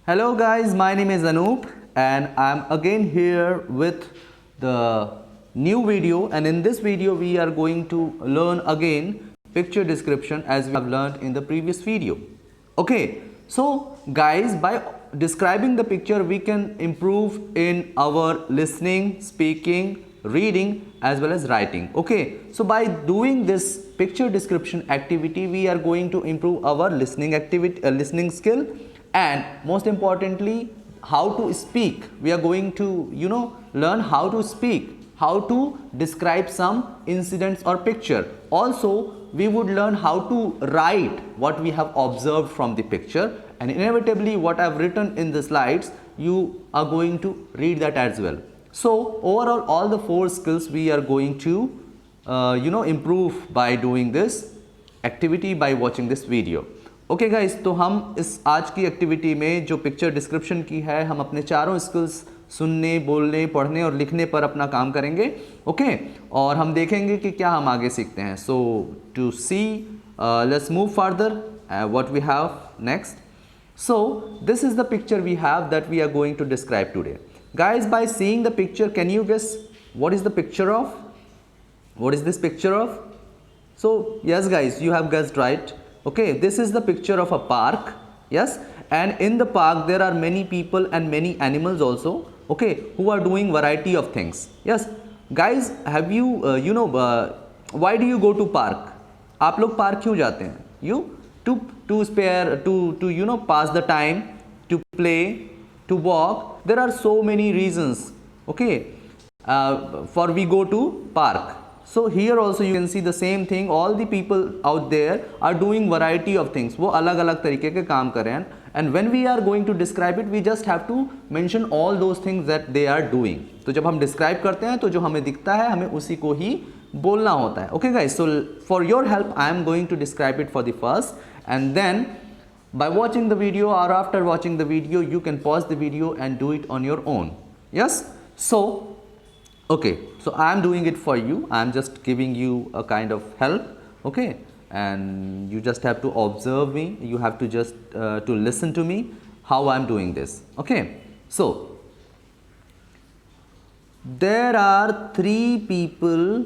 Hello guys, my name is Anoop and I'm again here with the new video, and in this video we are going to learn again picture description as we have learned in the previous video. Okay, so guys, by describing the picture we can improve in our listening, speaking, reading as well as writing. Okay, so by doing this picture description activity we are going to improve our listening activity, listening skill, and most importantly how to speak. We are going to learn how to speak, how to describe some incidents or picture. Also we would learn how to write what we have observed from the picture, and inevitably what I have written in the slides you are going to read that as well. So overall all the four skills we are going to improve by doing this activity, by watching this video. Okay guys, तो हम इस आज की activity में जो picture description की है, हम अपने चारों स्किल्स सुनने, बोलने, पढ़ने और लिखने पर अपना काम करेंगे. ओके, और हम देखेंगे कि क्या हम आगे सीखते हैं. So to see let's move further what we have next. So this is the picture we have that we are going to describe today. Guys, by seeing the picture can you guess what is the picture of? What is this picture of? So yes guys, you have guessed right. Okay, this is the picture of a park. Yes, and in the park there are many people and many animals also, okay, who are doing variety of things. Yes guys, have you why do you go to park? आप लोग park क्यों जाते हैं? You to spare to pass the time, to play, to walk. There are so many reasons, okay, for we go to park. So here also you can see the same thing. All the people out there are doing variety of things. वो अलग अलग तरीके के काम कर रहे हैं. And when we are going to describe it, we just have to mention all those things that they are doing. तो जब हम describe करते हैं तो जो हमें दिखता है हमें उसी को ही बोलना होता है. Okay guys, so for your help I am going to describe it for the first, and then by watching the video or after watching the video you can pause the video and do it on your own. Yes, so okay, so I am doing it for you. I am just giving you a kind of help, okay, and you just have to observe me. You have to just to listen to me how I am doing this. Okay, so there are three people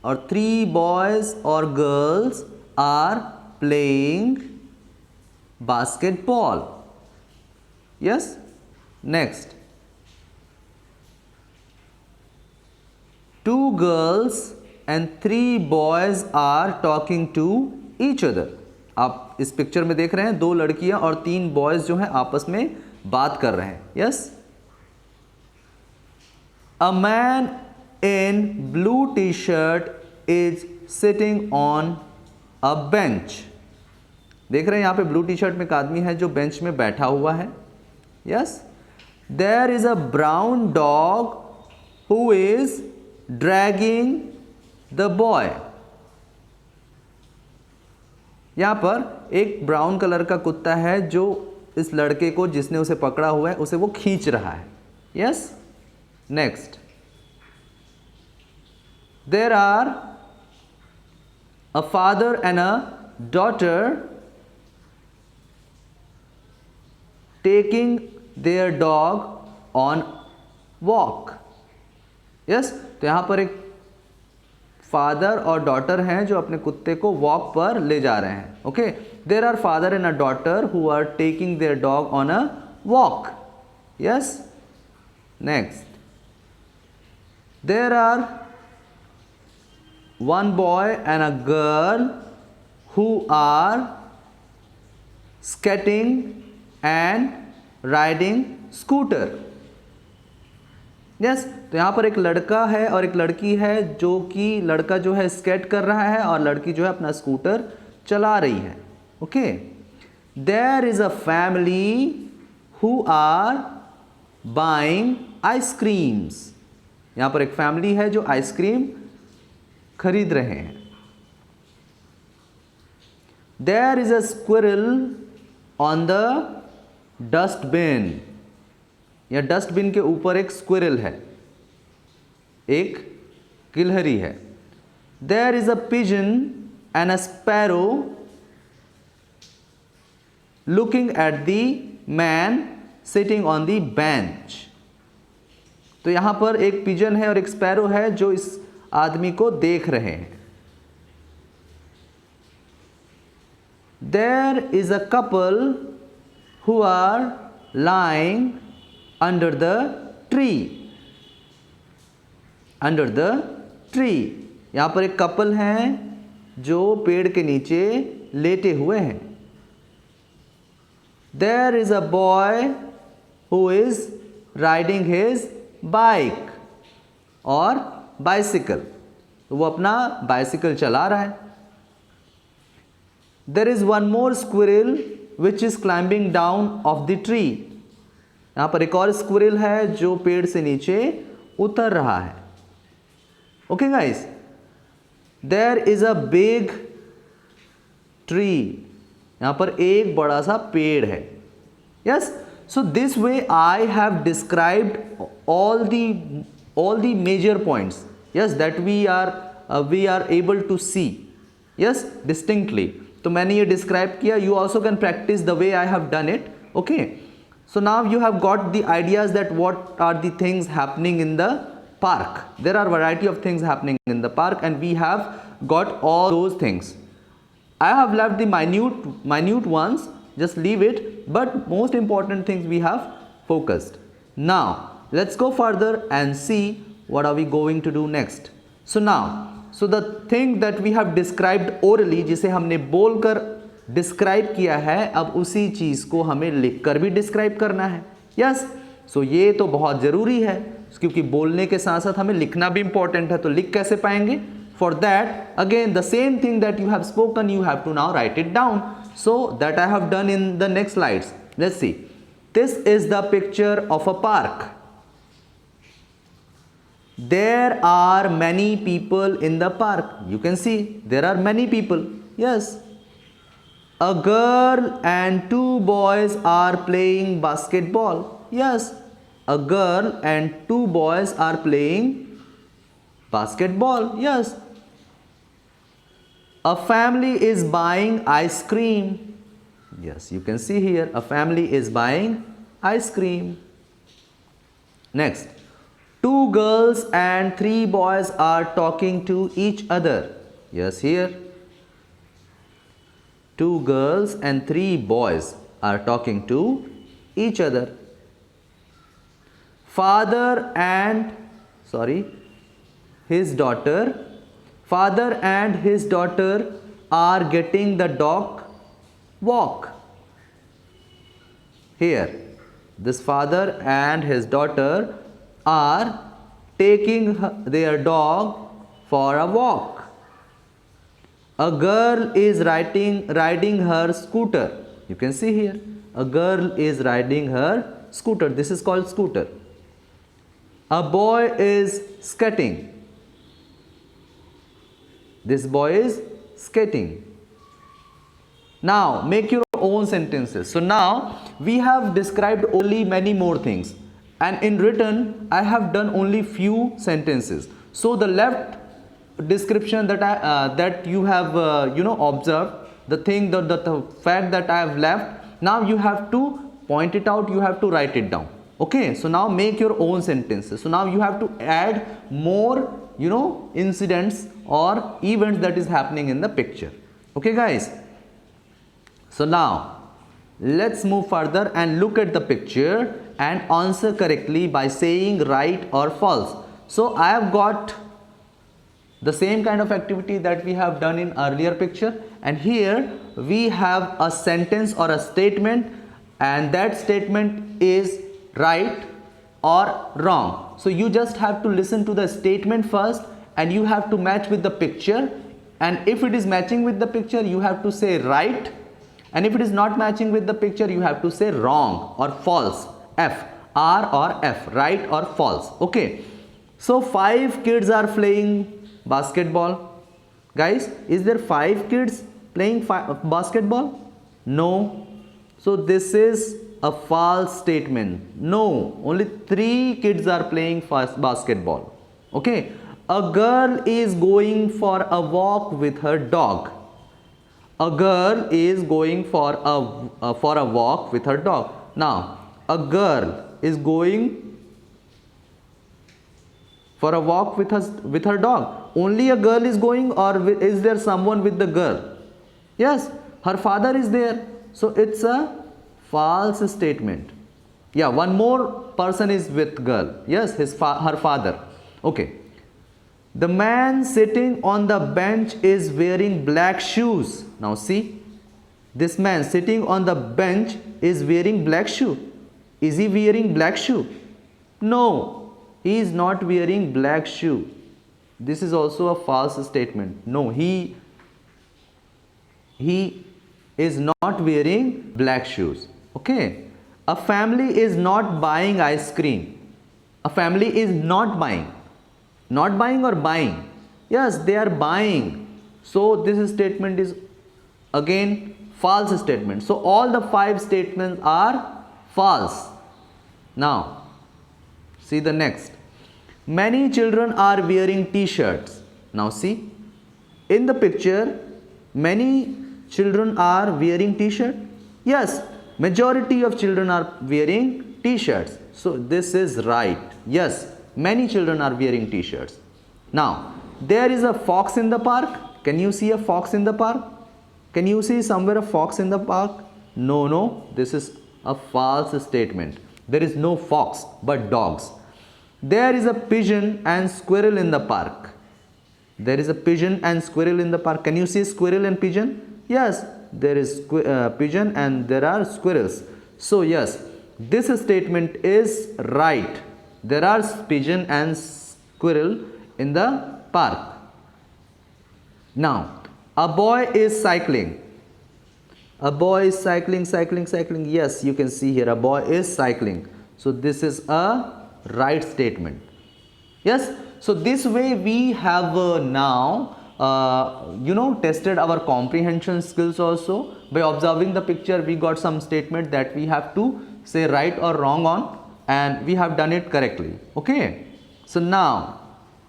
or three boys or girls are playing basketball. Yes, next, two girls and three boys are talking to each other. आप इस picture में देख रहे हैं दो लड़कियां और तीन बॉयज जो हैं आपस में बात कर रहे हैं. Yes, a man in blue T shirt is sitting on a bench. देख रहे हैं यहाँ पे ब्लू टी शर्ट में एक आदमी है जो बेंच में बैठा हुआ है. Yes, there is a brown dog who is dragging the boy. यहां पर एक ब्राउन कलर का कुत्ता है जो इस लड़के को, जिसने उसे पकड़ा हुआ है, उसे वो खींच रहा है. Yes, next, there are a father and a daughter taking their dog on walk. Yes, तो यहाँ पर एक फादर और डॉटर हैं जो अपने कुत्ते को वॉक पर ले जा रहे हैं. Okay, there are father and a daughter who are taking their dog on a walk. Yes, next, there are one boy and a girl who are skating and riding scooter. Yes, तो यहाँ पर एक लड़का है और एक लड़की है, जो कि लड़का जो है स्केट कर रहा है और लड़की जो है अपना स्कूटर चला रही है. Okay, there is a family who are buying ice creams. यहाँ पर एक फैमिली है जो आइसक्रीम खरीद रहे हैं. There is a squirrel on the dustbin. या डस्टबिन के ऊपर एक स्क्विरल है, एक गिलहरी है. There is a pigeon and a sparrow looking at the man sitting on the bench. तो यहां पर एक पिजन है और एक स्पैरो है जो इस आदमी को देख रहे हैं. There is a couple who are lying under the tree. Under the tree. यहां पर एक कपल हैं जो पेड़ के नीचे लेटे हुए हैं. There is a boy who is riding his bike और bicycle. तो वो अपना बाइसिकल चला रहा है. There is one more squirrel which is climbing down of the tree. यहाँ पर एक और स्क्विरल है जो पेड़ से नीचे उतर रहा है. Okay guys, there is a big tree. यहाँ पर एक बड़ा सा पेड़ है. Yes, so this way I have described all the major points. Yes, that we are able to see. Yes, distinctly. तो मैंने ये डिस्क्राइब किया. You also can practice the way I have done it. Okay. So now you have got the ideas that what are the things happening in the park. There are variety of things happening in the park and we have got all those things. I have left the minute ones, just leave it, but most important things we have focused. Now let's go further and see what are we going to do next. So the thing that we have described orally, जिसे हमने बोलकर describe किया है, अब उसी चीज़ को हमें लिखकर भी डिस्क्राइब करना है. यस, सो ये तो बहुत ज़रूरी है क्योंकि बोलने के साथ साथ हमें लिखना भी इंपॉर्टेंट है. तो लिख कैसे पाएंगे? For that again the same thing that you have spoken you have to now write it down. So that I have done in the next slides. Let's see. This is the picture of a park. There are many people in the park. You can see there are many people. Yes. A girl and two boys are playing basketball. Yes. A girl and two boys are playing basketball. Yes. A family is buying ice cream. Yes, you can see here a family is buying ice cream. Next. Two girls and three boys are talking to each other. Yes, here. Two girls and three boys are talking to each other. Father and his daughter are getting the dog walk. Here, this father and his daughter are taking their dog for a walk. A girl is riding her scooter. You can see here a girl is riding her scooter. This is called scooter. A boy is skating. This boy is skating. Now make your own sentences. So now we have described only many more things. And in written, I have done only few sentences. So the left description that you have observed, the fact that I have left, now you have to point it out. You have to write it down. Okay. So now make your own sentences. So now you have to add more incidents or events that is happening in the picture. Okay, guys. So now let's move further and look at the picture and answer correctly by saying right or false. So I have got the same kind of activity that we have done in earlier picture, and here we have a sentence or a statement, and that statement is right or wrong. So you just have to listen to the statement first and you have to match with the picture, and if it is matching with the picture you have to say right, and if it is not matching with the picture you have to say wrong or false. F, R or F, right or false. Okay. So 5 kids are playing basketball. Guys, is there 5 kids playing basketball? No. So this is a false statement. No, only 3 kids are playing basketball. Okay. A girl is going for a walk with her dog. A girl is going for a walk with her dog. Now a girl is going for a walk with her dog. Only a girl is going, or is there someone with the girl? Yes, her father is there. So it's a false statement. Yeah, one more person is with girl. Yes, her father. Okay. The man sitting on the bench is wearing black shoes. Now see, this man sitting on the bench is wearing black shoe. Is he wearing black shoe? No, he is not wearing black shoe. This is also a false statement. No, he is not wearing black shoes. Okay. A family is not buying ice cream. A family is not buying. Not buying or buying? Yes, they are buying. So this statement is again false statement. So all the 5 statements are false. Now, see the next. Many children are wearing t-shirts. Now see, in the picture, many children are wearing t-shirt. Yes, majority of children are wearing t-shirts. So this is right. Yes, many children are wearing t-shirts. Now, there is a fox in the park. Can you see a fox in the park? Can you see somewhere a fox in the park? No, this is a false statement. There is no fox but dogs. There is a pigeon and squirrel in the park. There is a pigeon and squirrel in the park. Can you see squirrel and pigeon? Yes, there is pigeon and there are squirrels. So yes, this statement is right. There are pigeon and squirrel in the park. Now, a boy is cycling. A boy is cycling. Yes, you can see here a boy is cycling. So this is a right statement. Yes, so this way we have now tested our comprehension skills also. By observing the picture, we got some statement that we have to say right or wrong on, and we have done it correctly. Okay, so now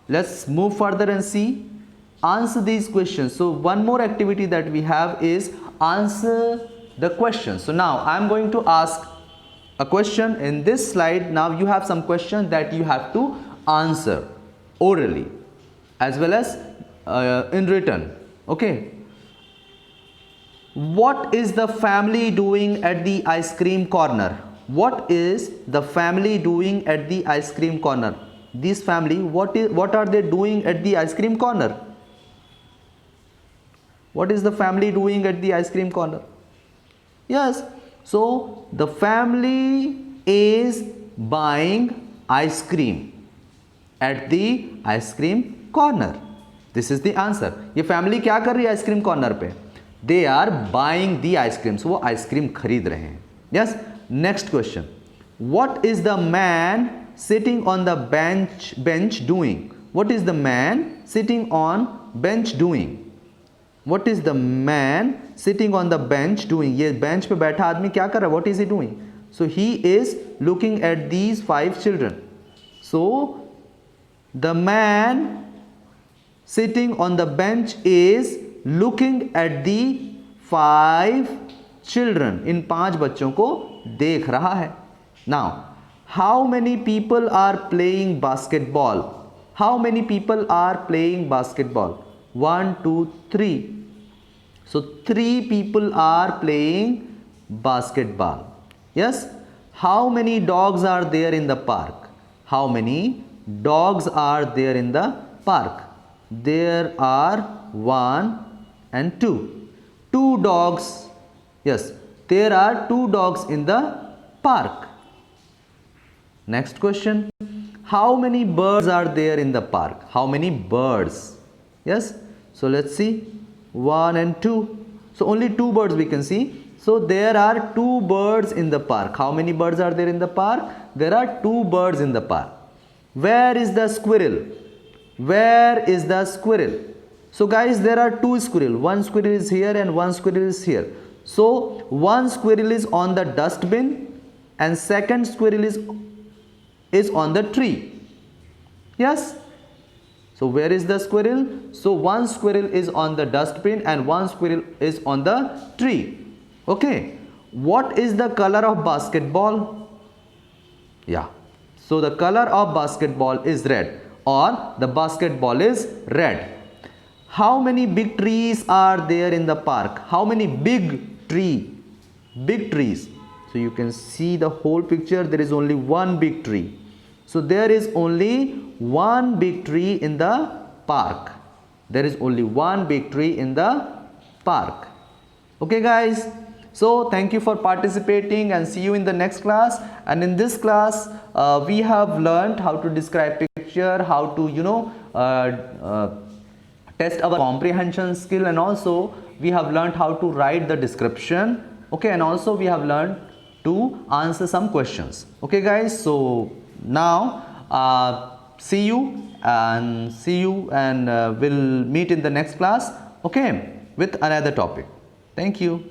let's move further and see, answer these questions. So one more activity that we have is answer the question. So now I am going to ask a question in this slide. Now you have some questions that you have to answer orally as well as in written. Okay, what is the family doing at the ice cream corner? What is the family doing at the ice cream corner? This family, what are they doing at the ice cream corner? What is the family doing at the ice cream corner? Yes, so the family is buying ice cream at the ice cream corner. This is the answer. ये family क्या कर रही है ice cream corner पे? They are buying the ice cream. So वो ice cream खरीद रहे हैं. Yes. Next question. What is the man sitting on the bench doing? What is the man sitting on bench doing? What is the man sitting on the bench doing? ये bench पे बैठा आदमी क्या कर रहा है? What is he doing? So he is looking at these 5 children. So the man sitting on the bench is looking at the 5 children. इन 5 बच्चों को देख रहा है. Now, how many people are playing basketball? How many people are playing basketball? 1, 2, 3. So 3 people are playing basketball. Yes. How many dogs are there in the park? How many dogs are there in the park? There are 1 and 2. 2 dogs. Yes, there are 2 dogs in the park. Next question. How many birds are there in the park? How many birds? Yes, so let's see. 1 and 2. So only 2 birds we can see. So there are 2 birds in the park. How many birds are there in the park? There are 2 birds in the park. Where is the squirrel? Where is the squirrel? So guys, there are 2 squirrels. One squirrel is here and one squirrel is here. So one squirrel is on the dustbin and second squirrel is on the tree. Yes. So where is the squirrel? So one squirrel is on the dustbin and one squirrel is on the tree. Okay. What is the color of basketball? Yeah. So the color of basketball is red, or the basketball is red. How many big trees are there in the park? How many big trees? So you can see the whole picture. There is only one big tree. So there is only one big tree in the park. There is only one big tree in the park. Okay guys, so thank you for participating and see you in the next class. And in this class we have learned how to describe picture, how to test our comprehension skill, and also we have learned how to write the description. Okay, and also we have learned to answer some questions. Okay guys, so now see you and we'll meet in the next class, okay, with another topic. Thank you.